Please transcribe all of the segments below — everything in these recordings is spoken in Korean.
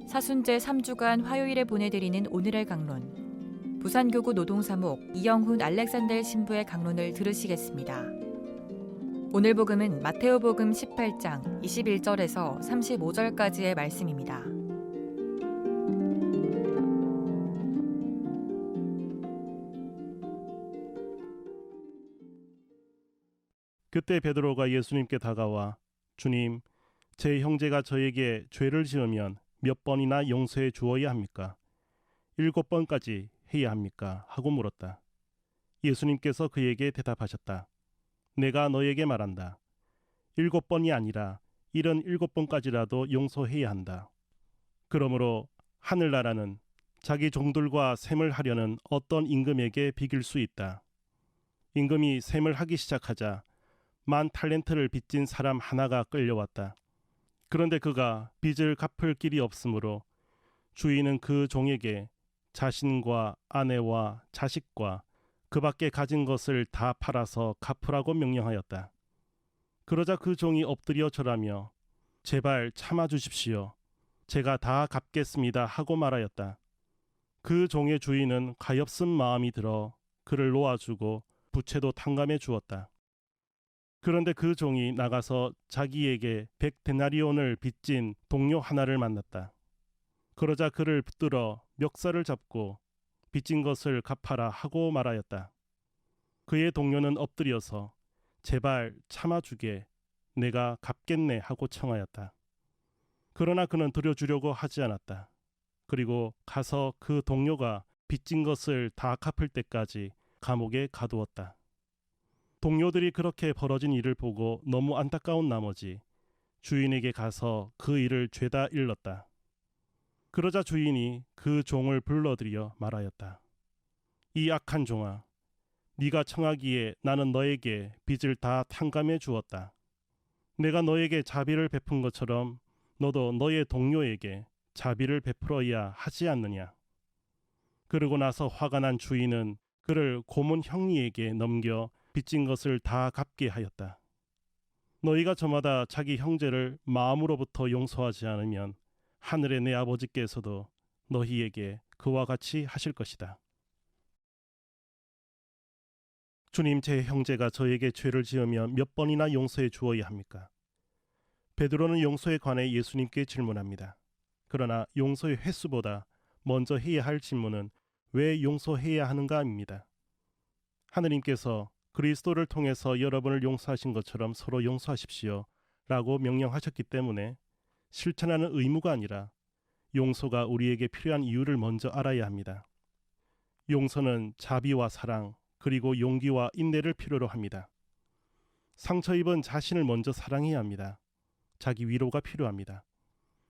사순제 3주간 화요일에 보내드리는 오늘의 강론. 부산교구 노동사목 이영훈 알렉산더 신부의 강론을 들으시겠습니다. 오늘 복음은 마테오복음 18장 21절에서 35절까지의 말씀입니다. 그때 베드로가 예수님께 다가와 주님, 제 형제가 저에게 죄를 지으면 몇 번이나 용서해 주어야 합니까? 7번까지 해야 합니까? 하고 물었다. 예수님께서 그에게 대답하셨다. 내가 너에게 말한다. 7번이 아니라 77번까지라도 용서해야 한다. 그러므로 하늘나라는 자기 종들과 셈을 하려는 어떤 임금에게 비길 수 있다. 임금이 셈을 하기 시작하자 10,000달란트를 빚진 사람 하나가 끌려왔다. 그런데 그가 빚을 갚을 길이 없으므로 주인은 그 종에게 자신과 아내와 자식과 그 밖에 가진 것을 다 팔아서 갚으라고 명령하였다. 그러자 그 종이 엎드려 절하며 제발 참아 주십시오. 제가 다 갚겠습니다 하고 말하였다. 그 종의 주인은 가엾은 마음이 들어 그를 놓아주고 부채도 탕감해 주었다. 그런데 그 종이 나가서 자기에게 100데나리온을 빚진 동료 하나를 만났다. 그러자 그를 붙들어 멱살을 잡고 빚진 것을 갚아라 하고 말하였다. 그의 동료는 엎드려서 제발 참아주게, 내가 갚겠네 하고 청하였다. 그러나 그는 들여주려고 하지 않았다. 그리고 가서 그 동료가 빚진 것을 다 갚을 때까지 감옥에 가두었다. 동료들이 그렇게 벌어진 일을 보고 너무 안타까운 나머지 주인에게 가서 그 일을 죄다 일렀다. 그러자 주인이 그 종을 불러들여 말하였다. 이 악한 종아, 네가 청하기에 나는 너에게 빚을 다 탕감해 주었다. 내가 너에게 자비를 베푼 것처럼 너도 너의 동료에게 자비를 베풀어야 하지 않느냐. 그러고 나서 화가 난 주인은 그를 고문 형리에게 넘겨 빚진 것을 다 갚게 하였다. 너희가 저마다 자기 형제를 마음으로부터 용서하지 않으면 하늘의 내 아버지께서도 너희에게 그와 같이 하실 것이다. 주님, 제 형제가 저에게 죄를 지으면 몇 번이나 용서해 주어야 합니까? 베드로는 용서에 관해 예수님께 질문합니다. 그러나 용서의 횟수보다 먼저 해야 할 질문은 왜 용서해야 하는가입니다. 하느님께서 그리스도를 통해서 여러분을 용서하신 것처럼 서로 용서하십시오 라고 명령하셨기 때문에 실천하는 의무가 아니라 용서가 우리에게 필요한 이유를 먼저 알아야 합니다. 용서는 자비와 사랑 그리고 용기와 인내를 필요로 합니다. 상처 입은 자신을 먼저 사랑해야 합니다. 자기 위로가 필요합니다.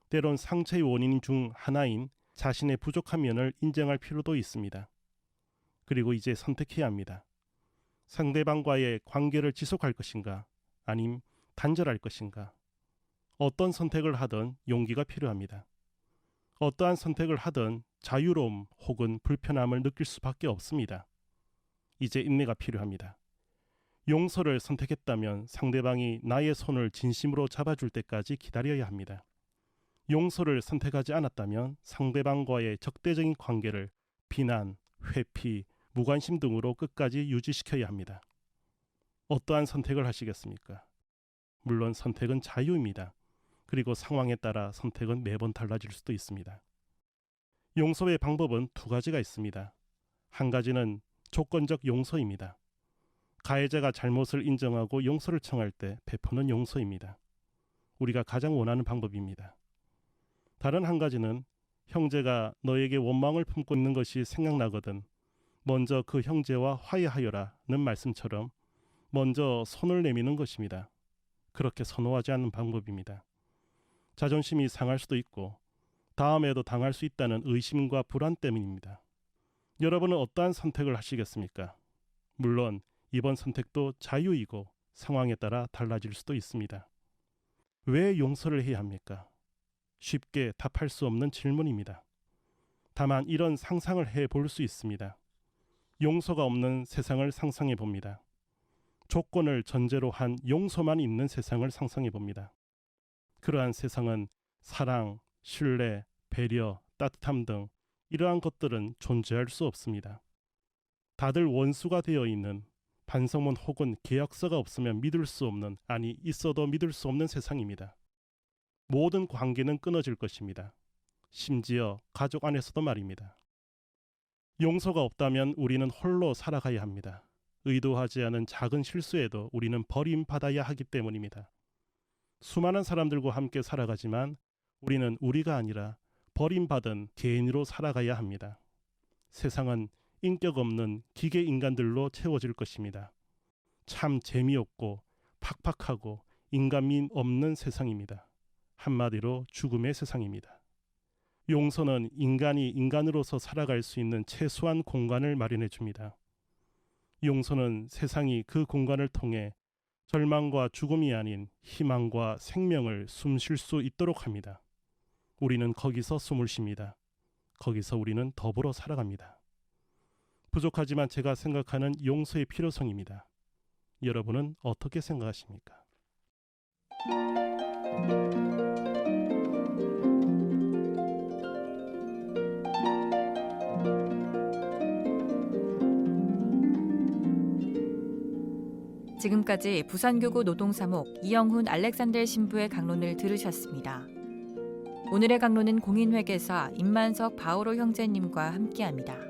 때론 상처의 원인 중 하나인 자신의 부족한 면을 인정할 필요도 있습니다. 그리고 이제 선택해야 합니다. 상대방과의 관계를 지속할 것인가, 아님 단절할 것인가. 어떤 선택을 하든 용기가 필요합니다. 어떠한 선택을 하든 자유로움 혹은 불편함을 느낄 수밖에 없습니다. 이제 인내가 필요합니다. 용서를 선택했다면 상대방이 나의 손을 진심으로 잡아줄 때까지 기다려야 합니다. 용서를 선택하지 않았다면 상대방과의 적대적인 관계를 비난, 회피, 무관심 등으로 끝까지 유지시켜야 합니다. 어떠한 선택을 하시겠습니까? 물론 선택은 자유입니다. 그리고 상황에 따라 선택은 매번 달라질 수도 있습니다. 용서의 방법은 두 가지가 있습니다. 한 가지는 조건적 용서입니다. 가해자가 잘못을 인정하고 용서를 청할 때 베푸는 용서입니다. 우리가 가장 원하는 방법입니다. 다른 한 가지는 형제가 너에게 원망을 품고 있는 것이 생각나거든 먼저 그 형제와 화해하여라는 말씀처럼 먼저 손을 내미는 것입니다. 그렇게 선호하지 않는 방법입니다. 자존심이 상할 수도 있고 다음에도 당할 수 있다는 의심과 불안 때문입니다. 여러분은 어떠한 선택을 하시겠습니까? 물론 이번 선택도 자유이고 상황에 따라 달라질 수도 있습니다. 왜 용서를 해야 합니까? 쉽게 답할 수 없는 질문입니다. 다만 이런 상상을 해볼 수 있습니다. 용서가 없는 세상을 상상해 봅니다. 조건을 전제로 한 용서만 있는 세상을 상상해 봅니다. 그러한 세상은 사랑, 신뢰, 배려, 따뜻함 등 이러한 것들은 존재할 수 없습니다. 다들 원수가 되어 있는, 반성문 혹은 계약서가 없으면 믿을 수 없는, 아니 있어도 믿을 수 없는 세상입니다. 모든 관계는 끊어질 것입니다. 심지어 가족 안에서도 말입니다. 용서가 없다면 우리는 홀로 살아가야 합니다. 의도하지 않은 작은 실수에도 우리는 버림받아야 하기 때문입니다. 수많은 사람들과 함께 살아가지만 우리는 우리가 아니라 버림받은 개인으로 살아가야 합니다. 세상은 인격 없는 기계 인간들로 채워질 것입니다. 참 재미없고 팍팍하고 인간미 없는 세상입니다. 한마디로 죽음의 세상입니다. 용서는 인간이 인간으로서 살아갈 수 있는 최소한 공간을 마련해 줍니다. 용서는 세상이 그 공간을 통해 절망과 죽음이 아닌 희망과 생명을 숨쉴 수 있도록 합니다. 우리는 거기서 숨을 쉽니다. 거기서 우리는 더불어 살아갑니다. 부족하지만 제가 생각하는 용서의 필요성입니다. 여러분은 어떻게 생각하십니까? 지금까지 부산교구 노동사목 이영훈 알렉산델 신부의 강론을 들으셨습니다. 오늘의 강론은 공인회계사 임만석 바오로 형제님과 함께합니다.